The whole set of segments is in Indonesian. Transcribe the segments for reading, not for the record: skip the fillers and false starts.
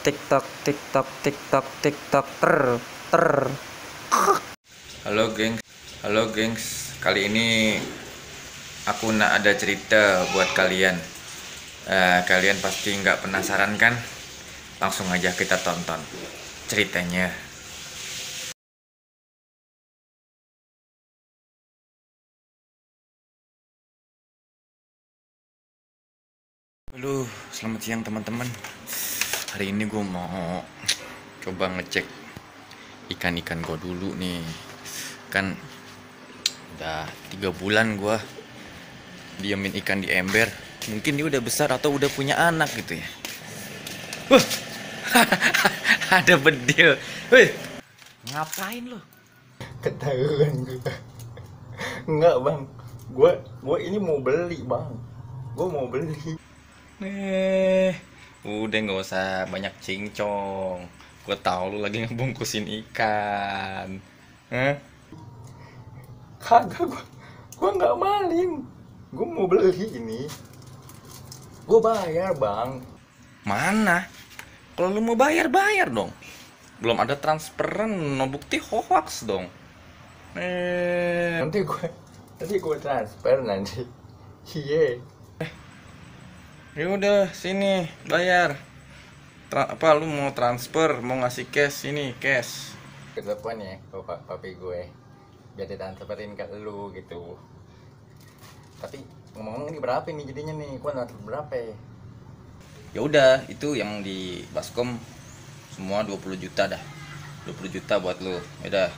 TikTok, TikTok, TikTok, TikTok, ter, ter. Halo gengs, kali ini aku ada cerita buat kalian. Kalian pasti nggak penasaran kan? Langsung aja kita tonton ceritanya. Halo, selamat siang teman-teman. Hari ini gue mau coba ngecek ikan-ikan gue dulu nih. Kan udah 3 bulan gue diamin ikan di ember. Mungkin dia udah besar atau udah punya anak gitu ya. Ada bedil. Wih, ngapain lo? Ketahuan gue. Enggak bang, gue ini mau beli bang, gue mau beli. Udah nggak usah banyak cincong. Gue tahu lu lagi ngebungkusin ikan. Hah? Kagak, gue nggak maling, gue mau beli ini. Gue bayar bang. Mana? Kalau lu mau bayar dong. Belum ada transferan, no bukti hoax dong. Nanti gue transfer nanti. Iya. Ya udah sini bayar. Apa lu mau transfer, mau ngasih cash, sini cash. Telepon ya ke papi gue, biar ditransferin ke lu gitu. Tapi ngomong-ngomong ini berapa nih jadinya nih? Gue transfer berapa ya? Ya udah, itu yang di Baskom semua 20 juta dah. 20 juta buat lu. Ya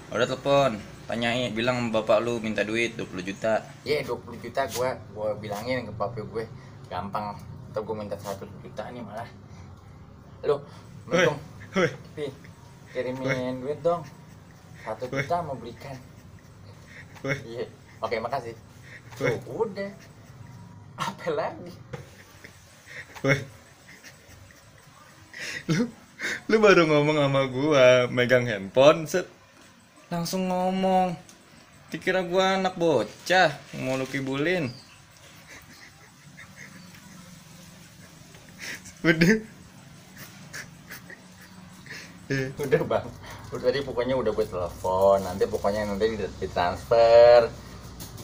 udah telepon, tanyain, bilang bapak lu minta duit 20 juta. Iya, 20 juta gue bilangin ke papi gue. Gampang. Atau gue minta 100 juta nih malah. Lu, dong. Pi, kirimin duit dong. 1 juta mau belikan. Iya. Oke, makasih. Tuh, udah. Apa lagi? Lu baru ngomong sama gua, megang handphone, set langsung ngomong. Dikira gua anak bocah, mau lu kibulin. Udah. Udah bang. Udah tadi pokoknya udah gue telepon. Nanti pokoknya ditransfer.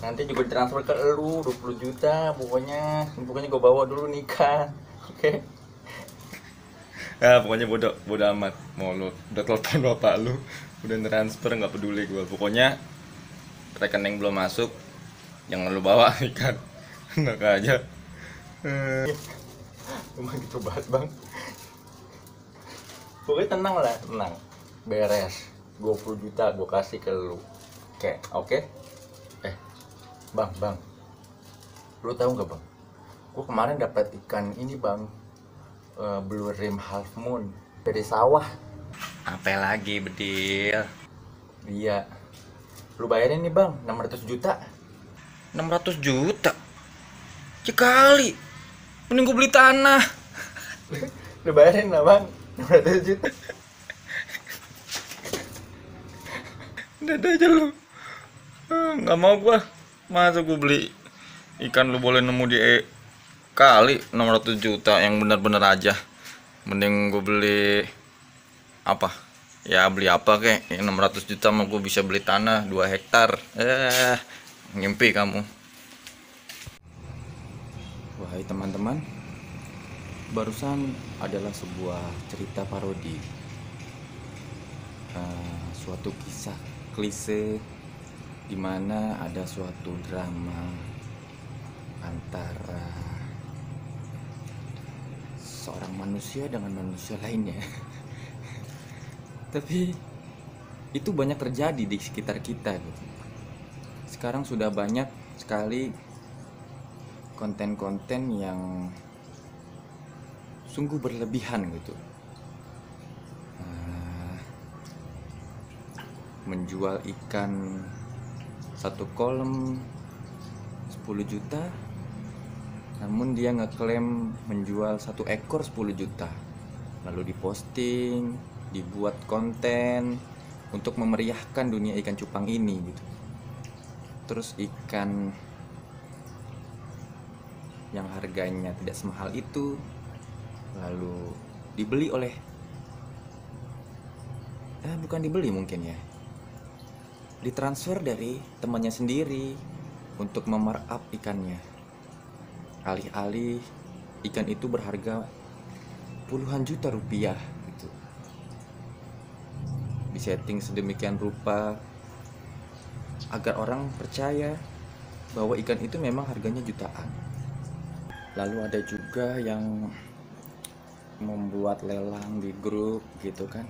Nanti juga ditransfer ke lu 20 juta. Pokoknya gue bawa dulu nikah. Oke? Ya pokoknya bodo amat. Mau lu udah telepon bapak lu, udah transfer, nggak peduli gua. Pokoknya rekening belum masuk, yang lu bawa ikan. Enak aja. Emang gitu banget bang. Pokoknya tenang lah, tenang. Beres. 20 juta gue kasih ke lu. Oke? Bang. Lu tahu nggak bang? Gue kemarin dapat ikan ini bang. Blue rim half moon dari sawah. Apa lagi bedil? Iya. Lu bayarin nih bang, 600 juta. 600 juta? Sekali. Mending gue beli tanah. Lu bayarin lah bang, 600 juta. Dada aja lu. Nggak mau gua. Masa gue beli ikan lu boleh nemu di kali 600 juta yang benar-benar aja. Mending gue beli apa? Ya beli apa kek? 600 juta mah gue bisa beli tanah 2 hektar. Ngimpi kamu. Wahai teman-teman, barusan adalah sebuah cerita parodi. Suatu kisah klise di mana ada suatu drama antara seorang manusia dengan manusia lainnya. Tapi itu banyak terjadi di sekitar kita gitu. Sekarang sudah banyak sekali konten-konten yang sungguh berlebihan gitu. Menjual ikan satu kolam 10 juta, namun dia ngeklaim menjual 1 ekor 10 juta. Lalu diposting, dibuat konten untuk memeriahkan dunia ikan cupang ini gitu. Terus ikan yang harganya tidak semahal itu lalu dibeli oleh bukan dibeli mungkin ya, ditransfer dari temannya sendiri untuk memarkup ikannya. Alih-alih ikan itu berharga puluhan juta rupiah gitu, disetting sedemikian rupa agar orang percaya bahwa ikan itu memang harganya jutaan. Lalu ada juga yang membuat lelang di grup gitu kan,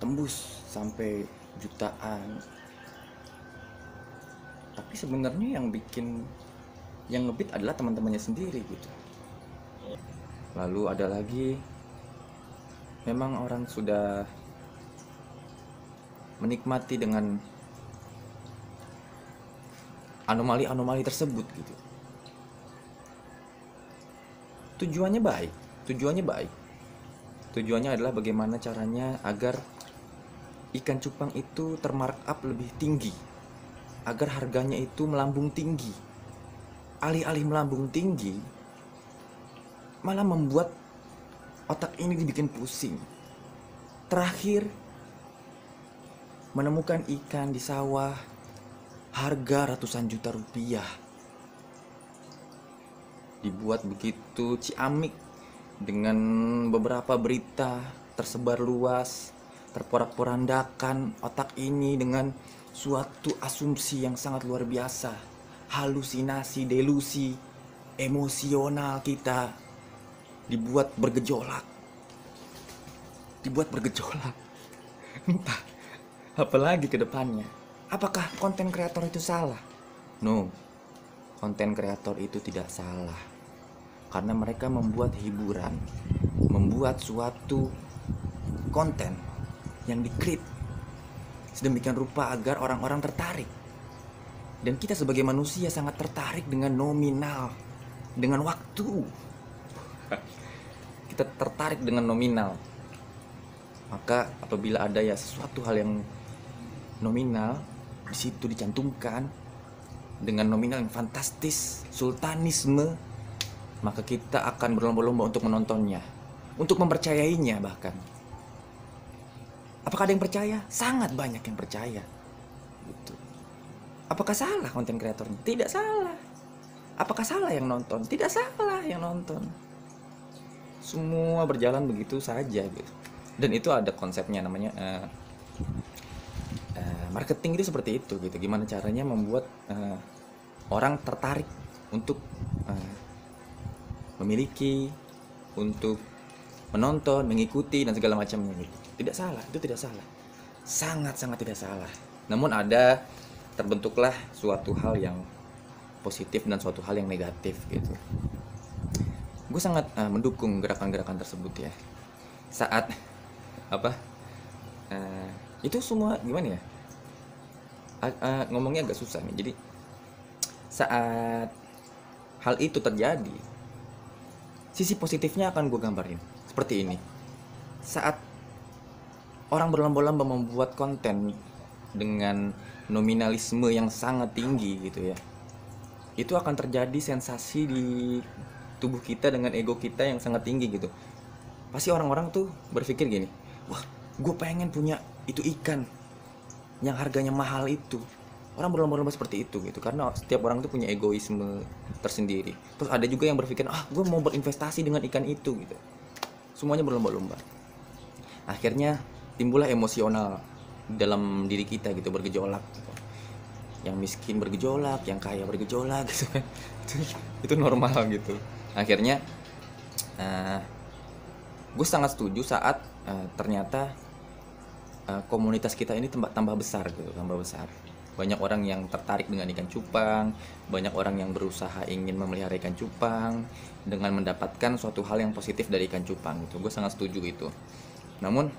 tembus sampai jutaan. Tapi sebenarnya yang ngebit adalah teman-temannya sendiri gitu. Lalu ada lagi, memang orang sudah menikmati dengan anomali-anomali tersebut gitu. Tujuannya baik. Tujuannya adalah bagaimana caranya agar ikan cupang itu termarkup lebih tinggi, agar harganya itu melambung tinggi. Alih-alih melambung tinggi, malah membuat otak ini dibikin pusing. Terakhir, menemukan ikan di sawah harga ratusan juta rupiah. Dibuat begitu ciamik dengan beberapa berita tersebar luas, terporak-porandakan otak ini dengan suatu asumsi yang sangat luar biasa, halusinasi, delusi, emosional kita dibuat bergejolak. Entah apalagi ke depannya. Apakah konten kreator itu salah? No, konten kreator itu tidak salah, karena mereka membuat hiburan, membuat suatu konten yang di-create sedemikian rupa agar orang-orang tertarik. Dan kita sebagai manusia sangat tertarik dengan nominal, dengan waktu. Kita tertarik dengan nominal. Maka apabila ada ya sesuatu hal yang nominal, di situ dicantumkan dengan nominal yang fantastis, sultanisme, maka kita akan berlomba-lomba untuk menontonnya, untuk mempercayainya bahkan. Apakah ada yang percaya? Sangat banyak yang percaya. Gitu. Apakah salah konten kreatornya? Tidak salah. Apakah salah yang nonton? Tidak salah yang nonton. Semua berjalan begitu saja gitu. Dan itu ada konsepnya, namanya marketing itu seperti itu gitu. Gimana caranya membuat orang tertarik untuk memiliki, untuk menonton, mengikuti dan segala macamnya gitu. Tidak salah, itu tidak salah. Sangat-sangat tidak salah. Namun terbentuklah suatu hal yang positif dan suatu hal yang negatif gitu. Gue sangat mendukung gerakan-gerakan tersebut ya. Saat itu semua gimana ya? Ngomongnya agak susah nih. Jadi saat hal itu terjadi, sisi positifnya akan gue gambarin seperti ini. Saat orang berlomba-lomba membuat konten dengan nominalisme yang sangat tinggi gitu ya, itu akan terjadi sensasi di tubuh kita dengan ego kita yang sangat tinggi gitu. Pasti orang-orang tuh berpikir gini, wah gue pengen punya itu ikan yang harganya mahal itu. Orang berlomba-lomba seperti itu gitu, karena setiap orang tuh punya egoisme tersendiri. Terus ada juga yang berpikir, gue mau berinvestasi dengan ikan itu gitu. Semuanya berlomba-lomba. Akhirnya timbullah emosional dalam diri kita gitu, bergejolak gitu. Yang miskin bergejolak, yang kaya bergejolak gitu kan. Itu normal gitu. Akhirnya gue sangat setuju saat ternyata komunitas kita ini tambah besar gitu, tambah besar. Banyak orang yang tertarik dengan ikan cupang, banyak orang yang berusaha ingin memelihara ikan cupang dengan mendapatkan suatu hal yang positif dari ikan cupang gitu. Gue sangat setuju itu. Namun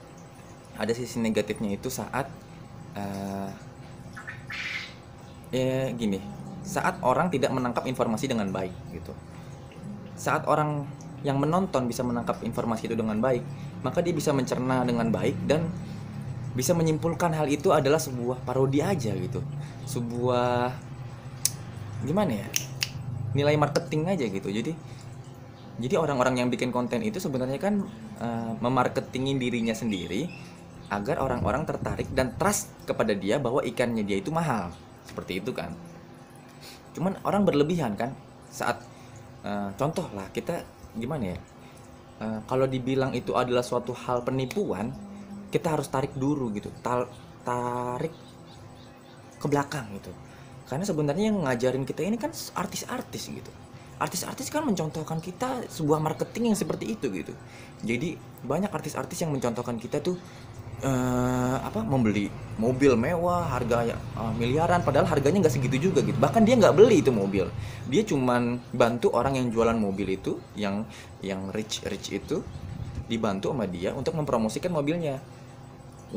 ada sisi negatifnya itu saat gini, saat orang tidak menangkap informasi dengan baik gitu. Saat orang yang menonton bisa menangkap informasi itu dengan baik, maka dia bisa mencerna dengan baik dan bisa menyimpulkan hal itu adalah sebuah parodi aja gitu, sebuah gimana ya, nilai marketing aja gitu. Jadi orang-orang yang bikin konten itu sebenarnya kan memarketingin dirinya sendiri agar orang-orang tertarik dan trust kepada dia bahwa ikannya dia itu mahal. Seperti itu kan. Cuman orang berlebihan kan saat contoh lah, kita gimana ya, kalau dibilang itu adalah suatu hal penipuan, kita harus tarik dulu gitu, tarik ke belakang gitu. Karena sebenarnya yang ngajarin kita ini kan artis-artis gitu. Artis-artis kan mencontohkan kita sebuah marketing yang seperti itu gitu. Jadi banyak artis-artis yang mencontohkan kita tuh membeli mobil mewah harga miliaran, padahal harganya nggak segitu juga gitu. Bahkan dia nggak beli itu mobil, dia cuman bantu orang yang jualan mobil itu, yang rich itu, dibantu sama dia untuk mempromosikan mobilnya.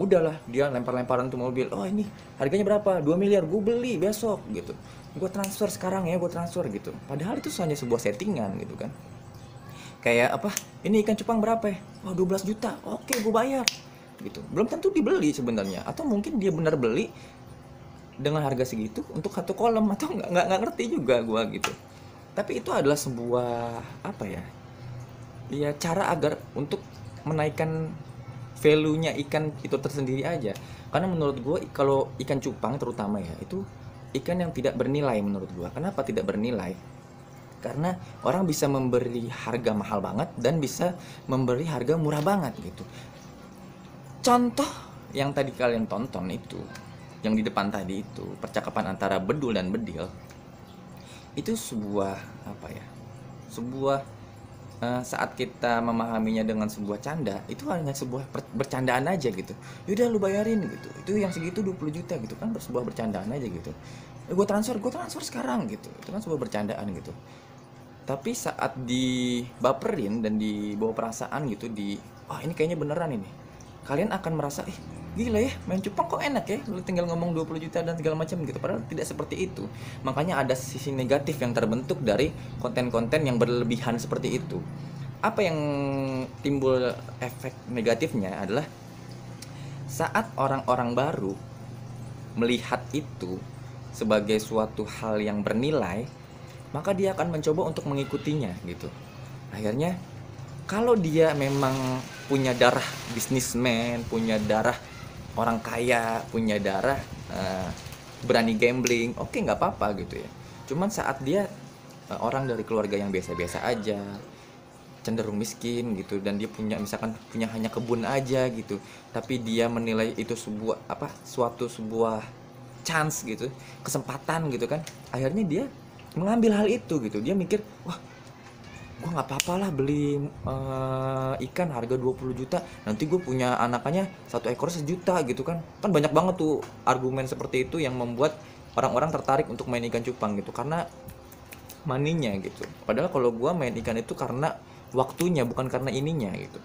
Udahlah, dia lempar-lemparan tuh mobil, oh ini harganya berapa, 2 miliar, gue beli besok gitu, gue transfer sekarang ya, gue transfer gitu. Padahal itu hanya sebuah settingan gitu kan. Kayak apa, ini ikan cupang berapa ya, oh 12 juta, oke gue bayar gitu. Belum tentu dibeli sebenarnya, atau mungkin dia benar beli dengan harga segitu untuk satu kolam, atau nggak ngerti juga gua gitu. Tapi itu adalah sebuah apa ya, cara agar untuk menaikkan value-nya ikan itu tersendiri aja. Karena menurut gua kalau ikan cupang terutama ya, itu ikan yang tidak bernilai menurut gua. Kenapa tidak bernilai? Karena orang bisa memberi harga mahal banget dan bisa memberi harga murah banget gitu. Contoh yang tadi kalian tonton itu, yang di depan tadi itu, percakapan antara Bedul dan Bedil, itu sebuah apa ya, sebuah saat kita memahaminya dengan sebuah canda, itu hanya sebuah bercandaan aja gitu. Yaudah lu bayarin gitu, itu yang segitu 20 juta gitu kan, sebuah bercandaan aja gitu. Gue transfer sekarang gitu, itu kan sebuah bercandaan gitu. Tapi saat dibaperin dan dibawa perasaan gitu, ini kayaknya beneran ini, kalian akan merasa, gila ya, main cupang kok enak ya, lu tinggal ngomong 20 juta dan segala macam gitu. Padahal tidak seperti itu. Makanya ada sisi negatif yang terbentuk dari konten-konten yang berlebihan seperti itu. Apa yang timbul efek negatifnya adalah saat orang-orang baru melihat itu sebagai suatu hal yang bernilai, maka dia akan mencoba untuk mengikutinya gitu. Akhirnya kalau dia memang punya darah bisnismen, punya darah orang kaya, punya darah berani gambling, oke, nggak apa-apa gitu ya. Cuman saat dia orang dari keluarga yang biasa-biasa aja, cenderung miskin gitu, dan dia punya hanya kebun aja gitu, tapi dia menilai itu sebuah chance gitu, kesempatan gitu kan, akhirnya dia mengambil hal itu gitu. Dia mikir, wah, gue nggak apa-apa lah beli ikan harga 20 juta, nanti gue punya anakannya 1 ekor 1 juta gitu kan. Kan banyak banget tuh argumen seperti itu yang membuat orang-orang tertarik untuk main ikan cupang gitu, karena maninya gitu. Padahal kalau gue main ikan itu karena waktunya, bukan karena ininya gitu.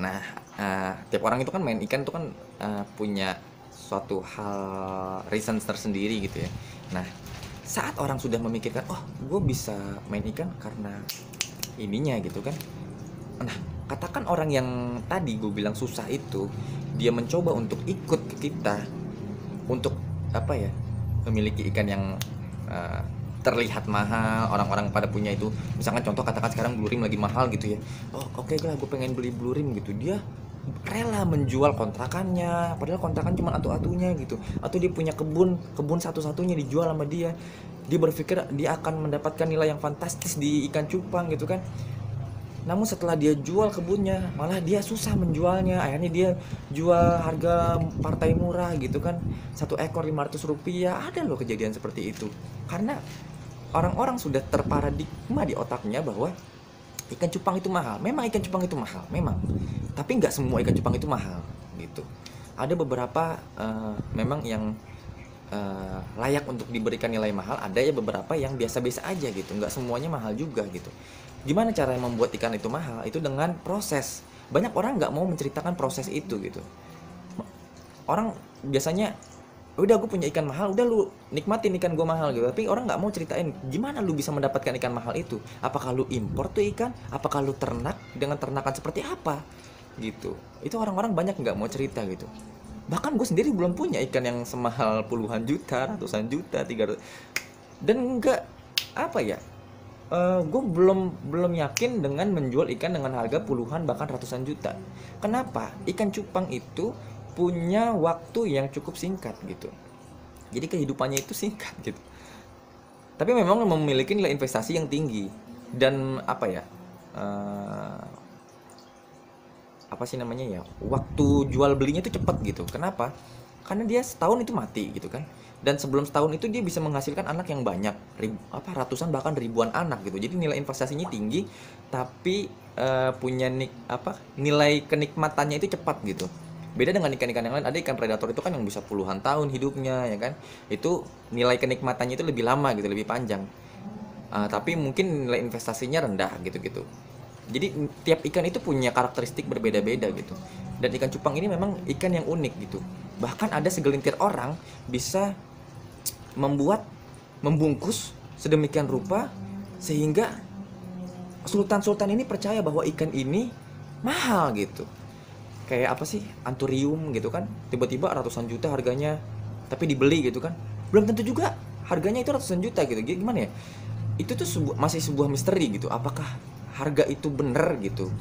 Nah, tiap orang itu kan main ikan itu kan punya suatu hal reason tersendiri gitu ya. Nah, saat orang sudah memikirkan, oh gue bisa main ikan karena ininya gitu kan. Nah, katakan orang yang tadi gue bilang susah itu, dia mencoba untuk ikut ke kita untuk memiliki ikan yang terlihat mahal, orang-orang pada punya itu. Misalkan contoh, katakan sekarang blue rim lagi mahal gitu ya. Oh oke lah, gue pengen beli blue rim gitu. Dia rela menjual kontrakannya, padahal kontrakan cuma atu-atunya gitu. Atau dia punya kebun satu-satunya dijual sama dia. Dia berpikir dia akan mendapatkan nilai yang fantastis di ikan cupang gitu kan. Namun setelah dia jual kebunnya, malah dia susah menjualnya. Akhirnya dia jual harga partai murah gitu kan, 1 ekor 500 rupiah. Ada loh kejadian seperti itu. Karena orang-orang sudah terparadigma di otaknya bahwa ikan cupang itu mahal. Memang ikan cupang itu mahal, memang. Tapi nggak semua ikan cupang itu mahal gitu. Ada beberapa memang yang layak untuk diberikan nilai mahal. Ada ya beberapa yang biasa-biasa aja gitu. Nggak semuanya mahal juga gitu. Gimana cara membuat ikan itu mahal? Itu dengan proses. Banyak orang nggak mau menceritakan proses itu gitu. Orang biasanya, udah gue punya ikan mahal, udah lu nikmatin ikan gue mahal gitu. Tapi orang nggak mau ceritain gimana lu bisa mendapatkan ikan mahal itu. Apakah lu impor tuh ikan? Apakah lu ternak dengan ternakan seperti apa gitu. Itu orang-orang banyak nggak mau cerita gitu. Bahkan gue sendiri belum punya ikan yang semahal puluhan juta, ratusan juta, 300. Dan nggak gue belum yakin dengan menjual ikan dengan harga puluhan bahkan ratusan juta. Kenapa? Ikan cupang itu punya waktu yang cukup singkat gitu. Jadi kehidupannya itu singkat gitu. Tapi memang memiliki nilai investasi yang tinggi dan apa ya? Apa sih namanya ya? Waktu jual belinya itu cepat gitu. Kenapa? Karena dia setahun itu mati gitu kan. Dan sebelum setahun itu dia bisa menghasilkan anak yang banyak, ratusan bahkan ribuan anak gitu. Jadi nilai investasinya tinggi, tapi punya nilai kenikmatannya itu cepat gitu. Beda dengan ikan-ikan yang lain, ada ikan predator itu kan yang bisa puluhan tahun hidupnya ya kan. Itu nilai kenikmatannya itu lebih lama gitu, lebih panjang. Tapi mungkin nilai investasinya rendah gitu-gitu. Jadi tiap ikan itu punya karakteristik berbeda-beda gitu. Dan ikan cupang ini memang ikan yang unik gitu. Bahkan ada segelintir orang bisa membungkus sedemikian rupa sehingga sultan-sultan ini percaya bahwa ikan ini mahal gitu. Kayak apa sih, anturium gitu kan, tiba-tiba ratusan juta harganya, tapi dibeli gitu kan, belum tentu juga harganya itu ratusan juta gitu. Gimana ya, itu tuh masih sebuah misteri gitu, apakah harga itu bener gitu.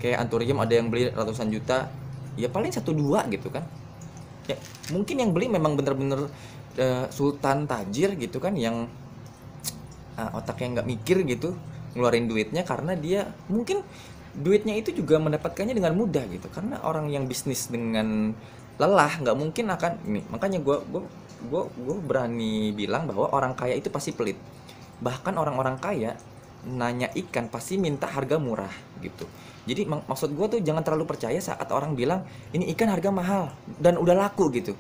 Kayak anturium ada yang beli ratusan juta, ya paling 1-2 gitu kan ya, mungkin yang beli memang bener-bener sultan tajir gitu kan, yang otaknya nggak mikir gitu ngeluarin duitnya, karena dia mungkin duitnya itu juga mendapatkannya dengan mudah gitu, karena orang yang bisnis dengan lelah nggak mungkin akan ini. Makanya gue berani bilang bahwa orang kaya itu pasti pelit. Bahkan orang-orang kaya nanya ikan pasti minta harga murah gitu. Jadi maksud gue tuh jangan terlalu percaya saat orang bilang ini ikan harga mahal dan udah laku gitu.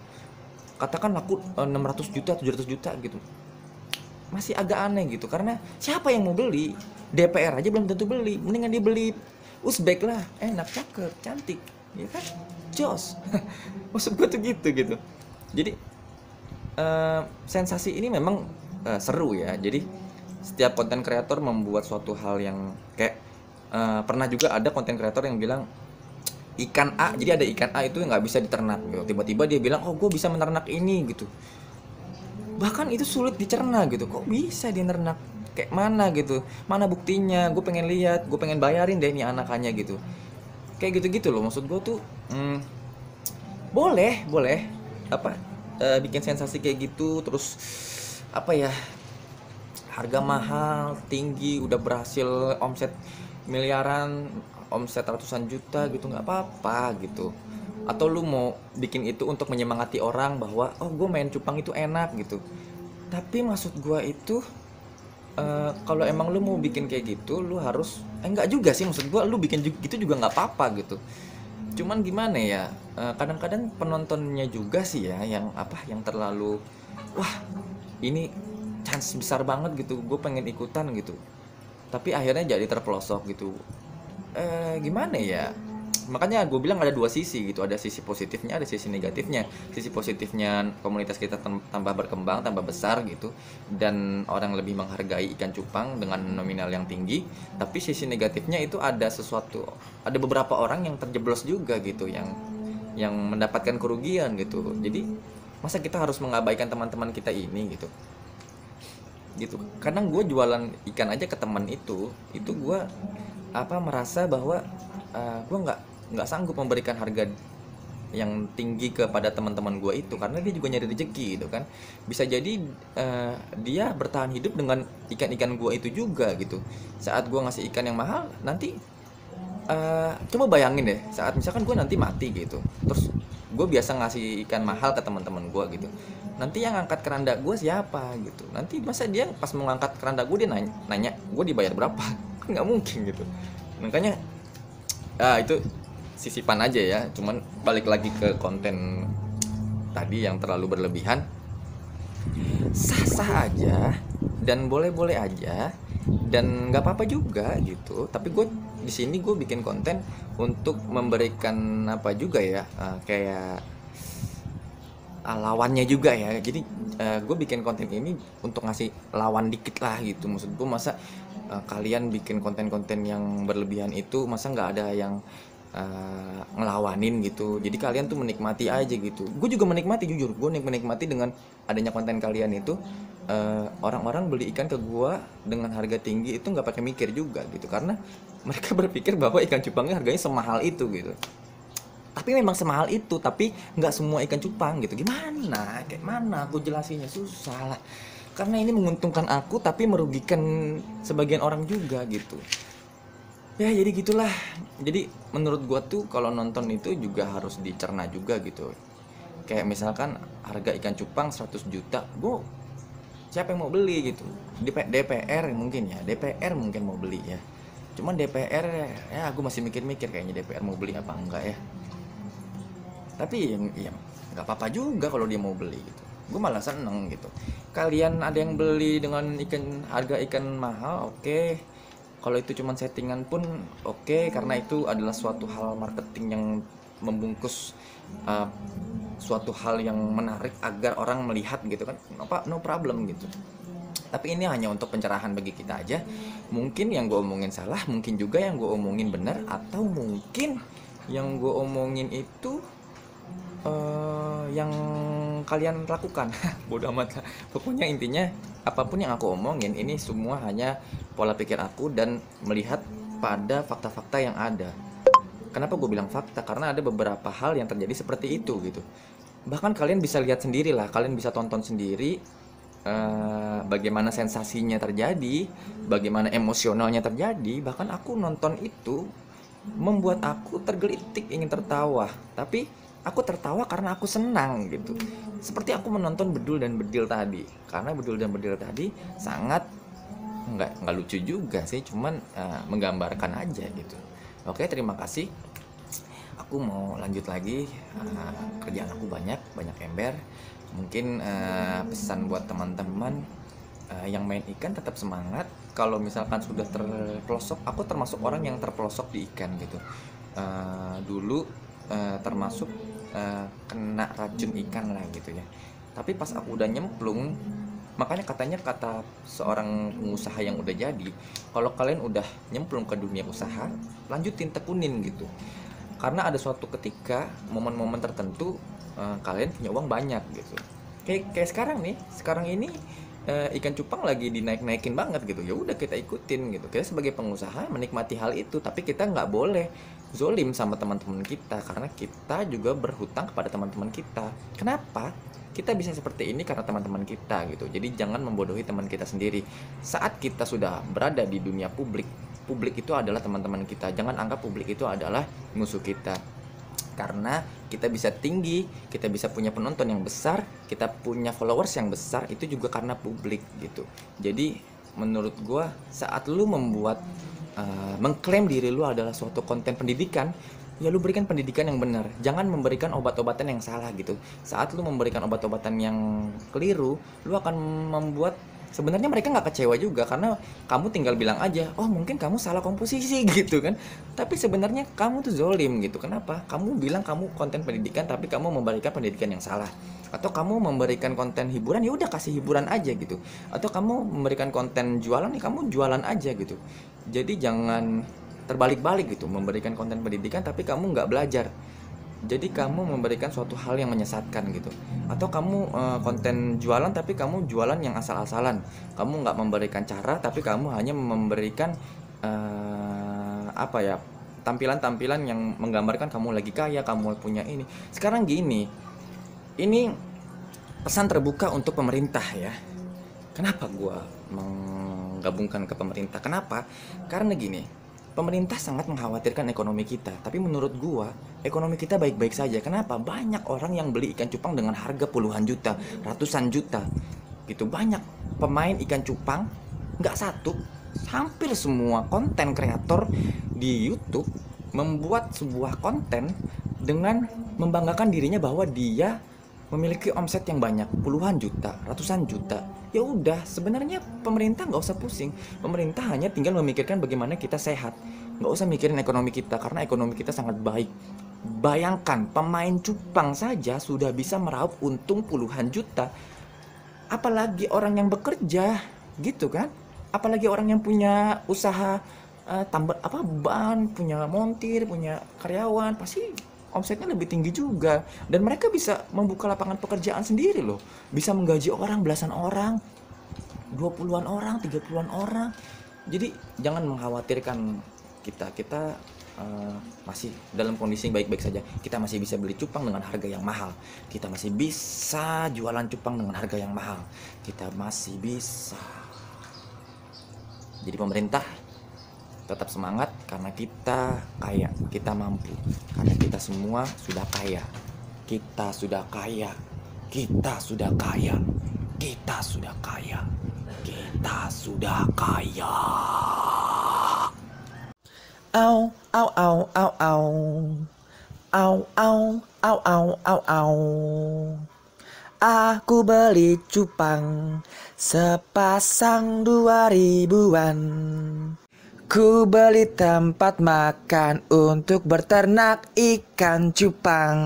Katakan laku 600 juta, 700 juta gitu. Masih agak aneh gitu, karena siapa yang mau beli? DPR aja belum tentu beli. Mendingan dia beli Uzbek lah, enak, cakep, cantik, ya kan? Jos. Maksud gue tuh gitu. Jadi sensasi ini memang seru ya. Jadi setiap konten kreator membuat suatu hal yang kayak pernah juga ada konten kreator yang bilang ikan A, jadi ada ikan A itu nggak bisa diternak gitu. Tiba-tiba dia bilang, oh gue bisa menernak ini gitu. Bahkan itu sulit dicerna gitu, kok bisa dia nernak? Kayak mana gitu, mana buktinya? Gue pengen lihat, gue pengen bayarin deh ini anakannya gitu. Kayak gitu-gitu loh, maksud gue tuh boleh apa bikin sensasi kayak gitu, terus apa ya, harga mahal tinggi, udah berhasil omset miliaran, omset ratusan juta gitu, nggak apa-apa gitu. Atau lu mau bikin itu untuk menyemangati orang bahwa oh gue main cupang itu enak gitu, tapi maksud gue itu kalau emang lu mau bikin kayak gitu, lu harus enggak juga sih, maksud gue lu bikin gitu juga nggak apa-apa gitu. Cuman gimana ya, kadang-kadang penontonnya juga sih ya yang terlalu wah ini chance besar banget gitu, gue pengen ikutan gitu, tapi akhirnya jadi terpelosok gitu. Gimana ya, makanya gue bilang ada dua sisi gitu, ada sisi positifnya, ada sisi negatifnya. Sisi positifnya komunitas kita tambah berkembang, tambah besar gitu, dan orang lebih menghargai ikan cupang dengan nominal yang tinggi. Tapi sisi negatifnya itu ada beberapa orang yang terjeblos juga gitu, yang mendapatkan kerugian gitu. Jadi masa kita harus mengabaikan teman-teman kita ini gitu. Kadang gue jualan ikan aja ke teman itu gue merasa bahwa gue nggak sanggup memberikan harga yang tinggi kepada teman-teman gue itu, karena dia juga nyari rezeki gitu kan. Bisa jadi dia bertahan hidup dengan ikan-ikan gue itu juga gitu. Saat gue ngasih ikan yang mahal nanti, coba bayangin deh, saat misalkan gue nanti mati gitu, terus gue biasa ngasih ikan mahal ke teman-teman gue gitu, nanti yang angkat keranda gue siapa gitu. Nanti masa dia pas mau ngangkat keranda gue dia nanya gue dibayar berapa? Kan nggak mungkin gitu. Makanya itu sisipan aja ya. Cuman balik lagi ke konten tadi yang terlalu berlebihan, sah-sah aja dan boleh-boleh aja dan nggak apa-apa juga gitu. Tapi gue di sini gue bikin konten untuk memberikan apa juga ya, kayak lawannya juga ya. Jadi gue bikin konten ini untuk ngasih lawan dikit lah gitu. Maksud gue masa kalian bikin konten-konten yang berlebihan itu, masa nggak ada yang ngelawanin gitu. Jadi kalian tuh menikmati aja gitu. Gue juga menikmati, jujur gue menikmati dengan adanya konten kalian itu. orang-orang beli ikan ke gua dengan harga tinggi itu nggak pakai mikir juga gitu, karena mereka berpikir bahwa ikan cupangnya harganya semahal itu gitu. Tapi memang semahal itu, tapi nggak semua ikan cupang gitu. Gimana? Kayak mana aku jelasinnya? Susah lah. Karena ini menguntungkan aku tapi merugikan sebagian orang juga gitu. Ya jadi gitulah. Jadi menurut gua tuh kalau nonton itu juga harus dicerna juga gitu. Kayak misalkan harga ikan cupang 100 juta, gua siapa yang mau beli gitu? DPR mungkin ya, DPR mungkin mau beli ya. Cuman DPR ya aku masih mikir-mikir kayaknya DPR mau beli apa enggak ya. Tapi ya nggak apa-apa juga kalau dia mau beli gitu. Gue malah seneng gitu. Kalian ada yang beli dengan harga ikan mahal, oke. Kalau itu cuman settingan pun oke, karena itu adalah suatu hal marketing yang membungkus suatu hal yang menarik agar orang melihat gitu kan. No problem gitu. Tapi ini hanya untuk pencerahan bagi kita aja. Mungkin yang gue omongin salah, mungkin juga yang gue omongin benar, atau mungkin yang gue omongin itu yang kalian lakukan. Bodoh amat lah. Pokoknya intinya apapun yang aku omongin ini semua hanya pola pikir aku dan melihat pada fakta-fakta yang ada. Kenapa gue bilang fakta? Karena ada beberapa hal yang terjadi seperti itu gitu. Bahkan kalian bisa lihat sendiri lah, kalian bisa tonton sendiri bagaimana sensasinya terjadi, bagaimana emosionalnya terjadi. Bahkan aku nonton itu membuat aku tergelitik ingin tertawa, tapi aku tertawa karena aku senang gitu. Seperti aku menonton Bedul dan Bedil tadi, karena Bedul dan Bedil tadi sangat nggak lucu juga sih, cuman menggambarkan aja gitu. Oke, terima kasih. Aku mau lanjut lagi, kerjaan aku banyak ember. Mungkin pesan buat teman-teman yang main ikan tetap semangat. Kalau misalkan sudah terpelosok, aku termasuk orang yang terpelosok di ikan gitu. Dulu termasuk kena racun ikan lah gitu ya. Tapi pas aku udah nyemplung, makanya kata seorang pengusaha yang udah jadi, kalau kalian udah nyemplung ke dunia usaha, lanjutin, tekunin gitu. Karena ada suatu ketika, momen-momen tertentu kalian punya uang banyak gitu. Kayak sekarang ini ikan cupang lagi dinaik-naikin banget gitu. Ya udah kita ikutin gitu. Kita sebagai pengusaha menikmati hal itu, tapi kita nggak boleh zolim sama teman-teman kita, karena kita juga berhutang kepada teman-teman kita. Kenapa? Kita bisa seperti ini karena teman-teman kita gitu. Jadi jangan membodohi teman kita sendiri. Saat kita sudah berada di dunia publik itu adalah teman-teman kita. Jangan anggap publik itu adalah musuh kita. Karena kita bisa tinggi, kita bisa punya penonton yang besar, kita punya followers yang besar, itu juga karena publik gitu. Jadi menurut gua, saat lu membuat mengklaim diri lu adalah suatu konten pendidikan, ya lu berikan pendidikan yang benar. Jangan memberikan obat-obatan yang salah gitu. Saat lu memberikan obat-obatan yang keliru, lu akan membuat sebenarnya mereka nggak kecewa juga, karena kamu tinggal bilang aja, oh mungkin kamu salah komposisi gitu kan. Tapi sebenarnya kamu tuh zolim gitu. Kenapa? Kamu bilang kamu konten pendidikan tapi kamu memberikan pendidikan yang salah. Atau kamu memberikan konten hiburan, ya udah kasih hiburan aja gitu. Atau kamu memberikan konten jualan, nih kamu jualan aja gitu. Jadi jangan terbalik-balik gitu, memberikan konten pendidikan tapi kamu nggak belajar. Jadi kamu memberikan suatu hal yang menyesatkan gitu. Atau kamu konten jualan tapi kamu jualan yang asal-asalan. Kamu nggak memberikan cara tapi kamu hanya memberikan tampilan-tampilan yang menggambarkan kamu lagi kaya, kamu punya ini. Sekarang gini, ini pesan terbuka untuk pemerintah ya. Kenapa gua menggabungkan ke pemerintah? Kenapa? Karena gini, pemerintah sangat mengkhawatirkan ekonomi kita, tapi menurut gua ekonomi kita baik-baik saja. Kenapa? Banyak orang yang beli ikan cupang dengan harga puluhan juta, ratusan juta gitu. Banyak pemain ikan cupang, nggak satu, hampir semua konten kreator di YouTube membuat sebuah konten dengan membanggakan dirinya bahwa dia memiliki omset yang banyak, puluhan juta, ratusan juta. Ya udah, sebenarnya pemerintah nggak usah pusing. Pemerintah hanya tinggal memikirkan bagaimana kita sehat. Nggak usah mikirin ekonomi kita, karena ekonomi kita sangat baik. Bayangkan, pemain cupang saja sudah bisa meraup untung puluhan juta. Apalagi orang yang bekerja, gitu kan? Apalagi orang yang punya usaha ban, punya montir, punya karyawan, pasti omsetnya lebih tinggi juga, dan mereka bisa membuka lapangan pekerjaan sendiri loh, bisa menggaji orang, belasan orang. 20-an orang, 30-an orang. Jadi jangan mengkhawatirkan kita masih dalam kondisi yang baik-baik saja. Kita masih bisa beli cupang dengan harga yang mahal. Kita masih bisa jualan cupang dengan harga yang mahal. Kita masih bisa. Jadi pemerintah tetap semangat karena kita kaya, kita mampu. Karena kita semua sudah kaya. Kita sudah kaya. Kita sudah kaya. Kita sudah kaya. Kita sudah kaya. Au, au, au, au, au. Au, au, au, au, au, au. Aku beli cupang sepasang 2.000-an. Ku beli tempat makan untuk berternak ikan cupang.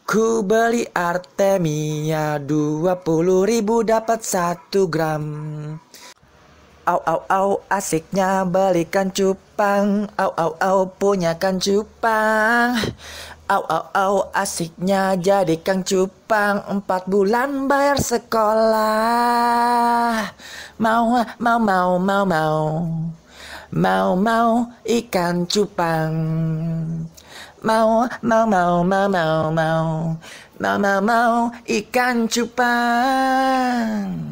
Ku beli Artemia 20.000 dapat 1 gram. Au, au, au, asiknya belikan cupang. Au, au, au, punyakan cupang. Au, au, au, asiknya jadi kang cupang. 4 bulan bayar sekolah. Mau, mau, mau, mau, mau. Mau, mau, ikan cupang. Mau, mau, mau, mau, mau, mau. Mau, mau, mau, ikan cupang.